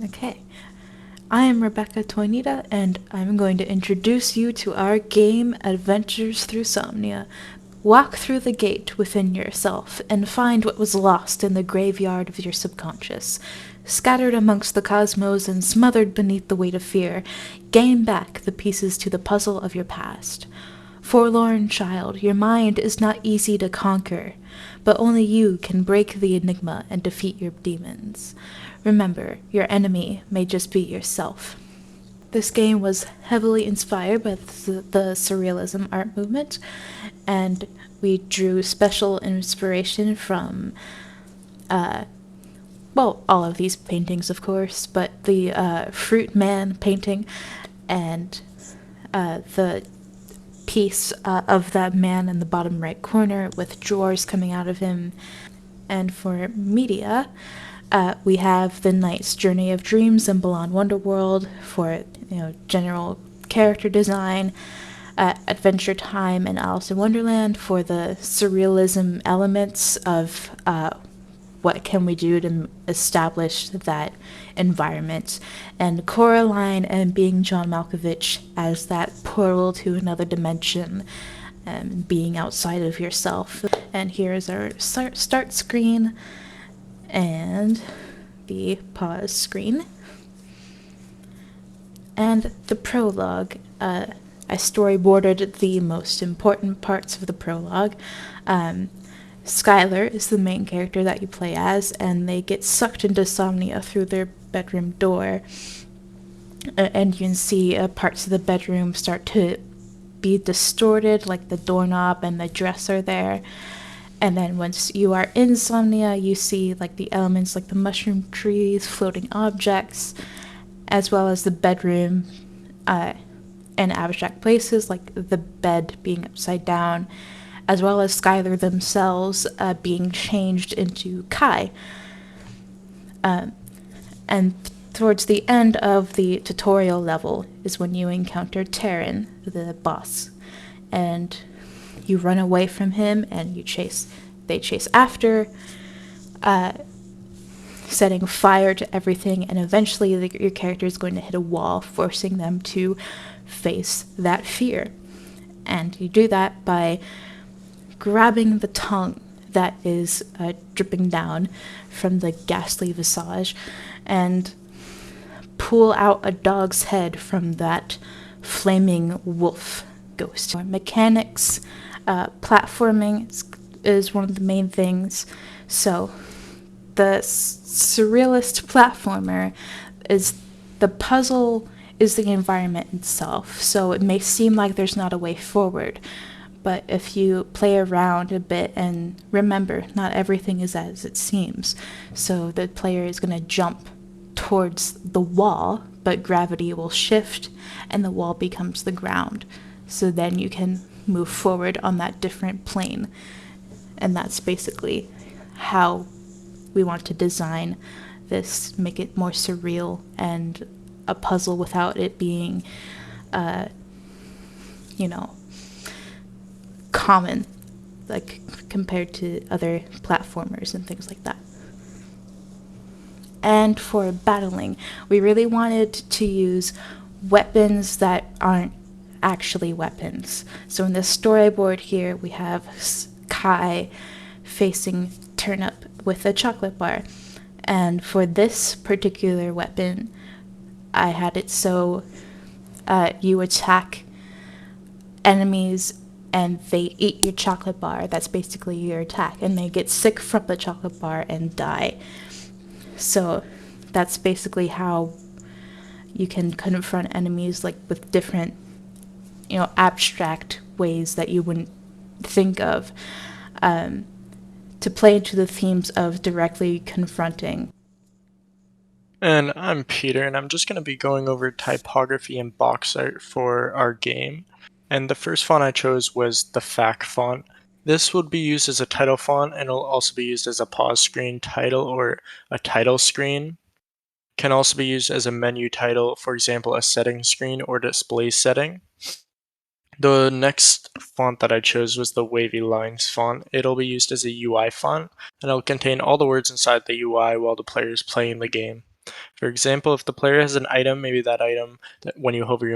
Okay, I am Rebecca Toinita, and I'm going to introduce you to our game Adventures Through Somnia. Walk through the gate within yourself and find what was lost in the graveyard of your subconscious. Scattered amongst the cosmos and smothered beneath the weight of fear, gain back the pieces to the puzzle of your past. Forlorn child, your mind is not easy to conquer, but only you can break the enigma and defeat your demons. Remember, your enemy may just be yourself. This game was heavily inspired by the Surrealism art movement, and we drew special inspiration from, well, all of these paintings, of course, but the Fruit Man painting and the piece of that man in the bottom right corner with drawers coming out of him. And for media, we have The Knight's Journey of Dreams and Balan Wonderworld for general character design, Adventure Time and Alice in Wonderland for the surrealism elements of what can we do to establish that environment, and Coraline and Being John Malkovich as that portal to another dimension and being outside of yourself. And here's our start screen and the pause screen. And the prologue. I storyboarded the most important parts of the prologue. Skylar is the main character that you play as, and they get sucked into Somnia through their bedroom door. And you can see parts of the bedroom start to be distorted, like the doorknob and the dresser there. And then once you are in Somnia, you see like the elements like the mushroom trees, floating objects, as well as the bedroom and abstract places like the bed being upside down, as well as Skylar themselves being changed into Kai. And towards the end of the tutorial level is when you encounter Terran, the boss, and you run away from him and they chase after, setting fire to everything, and eventually your character is going to hit a wall, forcing them to face that fear. And you do that by grabbing the tongue that is dripping down from the ghastly visage and pull out a dog's head from that flaming wolf ghost. Mechanics, platforming is one of the main things. So the surrealist platformer is the puzzle is the environment itself. So it may seem like there's not a way forward, but if you play around a bit and remember, not everything is as it seems. So the player is going to jump towards the wall, but gravity will shift and the wall becomes the ground. So then you can move forward on that different plane. And that's basically how we want to design this, make it more surreal and a puzzle without it being, common, like compared to other platformers and things like that. And for battling, we really wanted to use weapons that aren't actually weapons. So in the storyboard here, we have Kai facing Turnip with a chocolate bar. And for this particular weapon, I had it so you attack enemies and they eat your chocolate bar. That's basically your attack. And they get sick from the chocolate bar and die. So that's basically how you can confront enemies, like with different, abstract ways that you wouldn't think of, to play into the themes of directly confronting. And I'm Peter, and I'm just going to be going over typography and box art for our game. And the first font I chose was the FAC font. This would be used as a title font, and it'll also be used as a pause screen title or a title screen. Can also be used as a menu title, for example, a setting screen or display setting. The next font that I chose was the Wavy Lines font. It'll be used as a UI font, and it'll contain all the words inside the UI while the player is playing the game. For example, if the player has an item, maybe that item that when you hover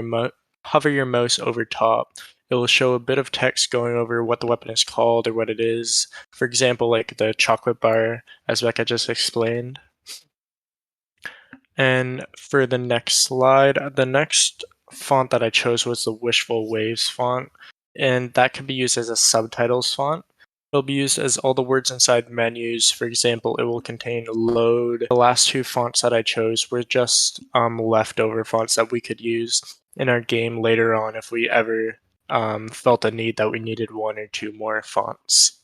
your mouse over top, it will show a bit of text going over what the weapon is called or what it is. For example, like the chocolate bar, as Becca just explained. And for the next slide, the next font that I chose was the Wishful Waves font, and that can be used as a subtitles font. It'll be used as all the words inside menus. For example, it will contain load. The last two fonts that I chose were just leftover fonts that we could use in our game later on if we ever felt a need that we needed one or two more fonts.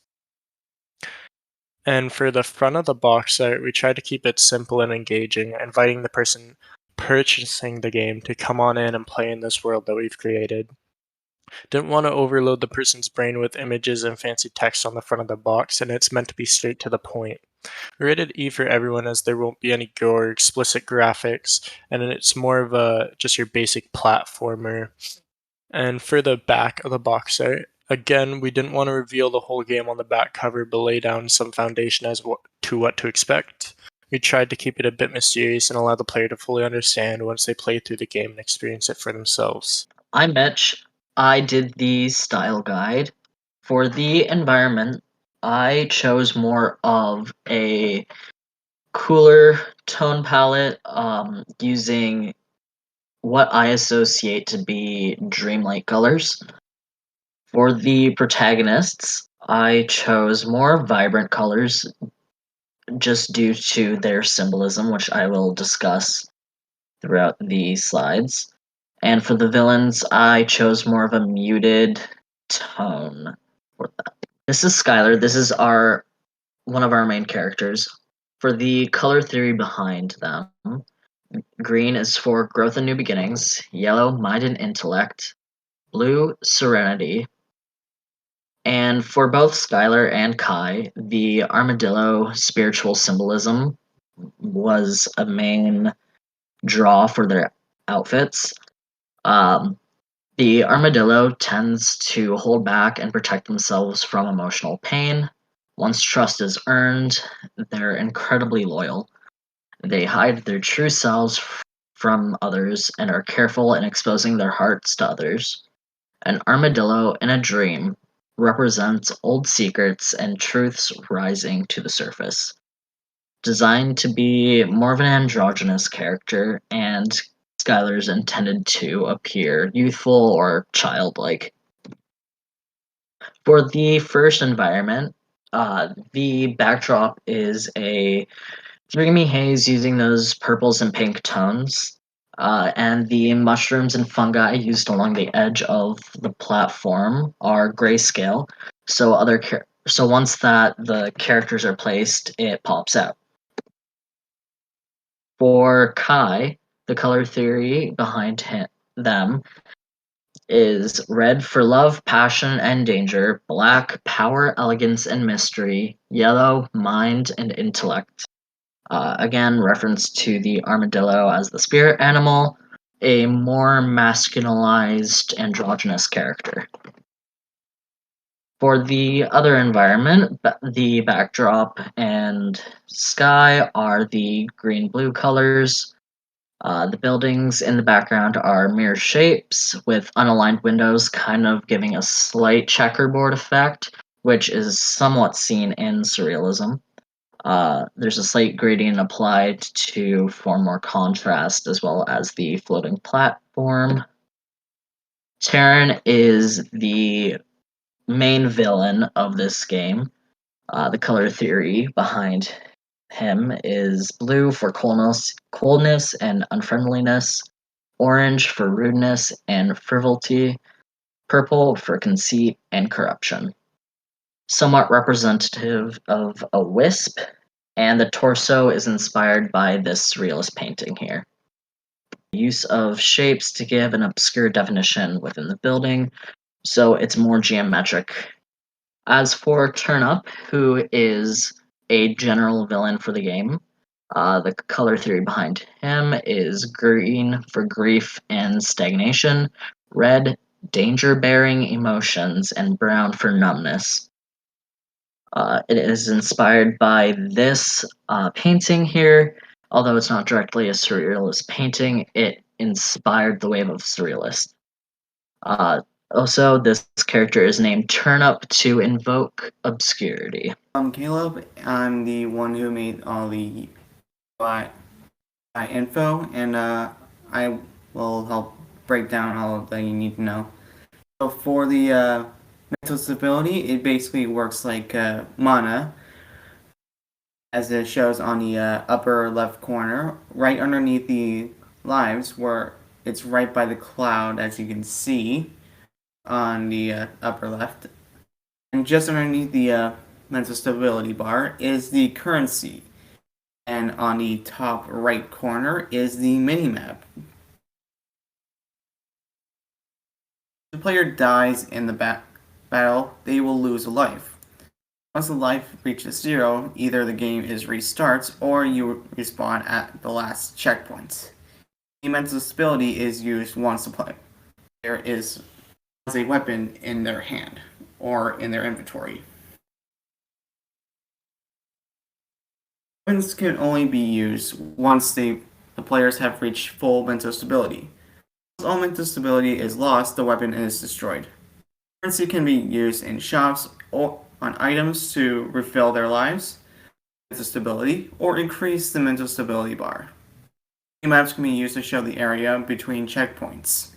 And for the front of the box art, we tried to keep it simple and engaging, inviting the person purchasing the game to come on in and play in this world that we've created. Didn't want to overload the person's brain with images and fancy text on the front of the box, and it's meant to be straight to the point. We rated E for everyone as there won't be any gore, explicit graphics, and it's more of a just your basic platformer. And for the back of the box art, again, we didn't want to reveal the whole game on the back cover, but lay down some foundation as to what to expect. We tried to keep it a bit mysterious and allow the player to fully understand once they play through the game and experience it for themselves. I'm Mitch. I did the style guide. For the environment, I chose more of a cooler tone palette using what I associate to be dreamlike colors. For the protagonists, I chose more vibrant colors just due to their symbolism, which I will discuss throughout the slides. And for the villains, I chose more of a muted tone for that. This is Skylar. This is one of our main characters. For the color theory behind them, green is for growth and new beginnings, yellow, mind and intellect, blue, serenity. And for both Skylar and Kai, the armadillo spiritual symbolism was a main draw for their outfits. The armadillo tends to hold back and protect themselves from emotional pain. Once trust is earned, they're incredibly loyal. They hide their true selves from others and are careful in exposing their hearts to others. An armadillo in a dream represents old secrets and truths rising to the surface. Designed to be more of an androgynous character, and Skylar's intended to appear youthful or childlike. For the first environment, the backdrop is a dreamy haze using those purples and pink tones, and the mushrooms and fungi used along the edge of the platform are grayscale. So once that the characters are placed, it pops out. For Kai, the color theory behind them is red for love, passion, and danger, black, power, elegance, and mystery, yellow, mind and intellect. Again, reference to the armadillo as the spirit animal, a more masculinized androgynous character. For the other environment, the backdrop and sky are the green-blue colors. The buildings in the background are mirror shapes with unaligned windows, kind of giving a slight checkerboard effect, which is somewhat seen in surrealism. There's a slight gradient applied to form more contrast, as well as the floating platform. Terran is the main villain of this game. The color theory behind him is blue for coldness and unfriendliness, orange for rudeness and frivolity, purple for conceit and corruption. Somewhat representative of a wisp, and the torso is inspired by this surrealist painting here. Use of shapes to give an obscure definition within the building, so it's more geometric. As for Turnup, who is a general villain for the game, the color theory behind him is green for grief and stagnation, red, danger-bearing emotions, and brown for numbness. It is inspired by this painting here, Although it's not directly a surrealist painting, it inspired the wave of surrealists. Also, this character is named Turnup to invoke obscurity. I'm Caleb. I'm the one who made all the info, and I will help break down all that you need to know. So for the mental stability, it basically works like mana, as it shows on the upper left corner, right underneath the lives, where it's right by the cloud, as you can see on the upper left. And just underneath the mental stability bar is the currency. And on the top right corner is the minimap. If the player dies in the battle, they will lose a life. Once the life reaches 0, either the game is restarts or you respawn at the last checkpoint. The mental stability is used once the player has a weapon in their hand or in their inventory. Weapons can only be used once the players have reached full mental stability. Once all mental stability is lost, the weapon is destroyed. Currency can be used in shops or on items to refill their lives, mental stability, or increase the mental stability bar. Maps can be used to show the area between checkpoints.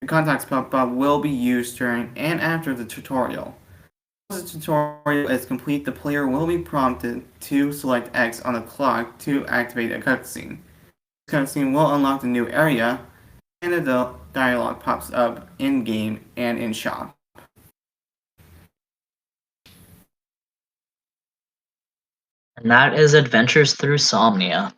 The contacts pop-up will be used during and after the tutorial. Once the tutorial is complete, the player will be prompted to select X on the clock to activate a cutscene. This cutscene will unlock the new area, and the dialogue pops up in-game and in-shop. And that is Adventures Through Somnia.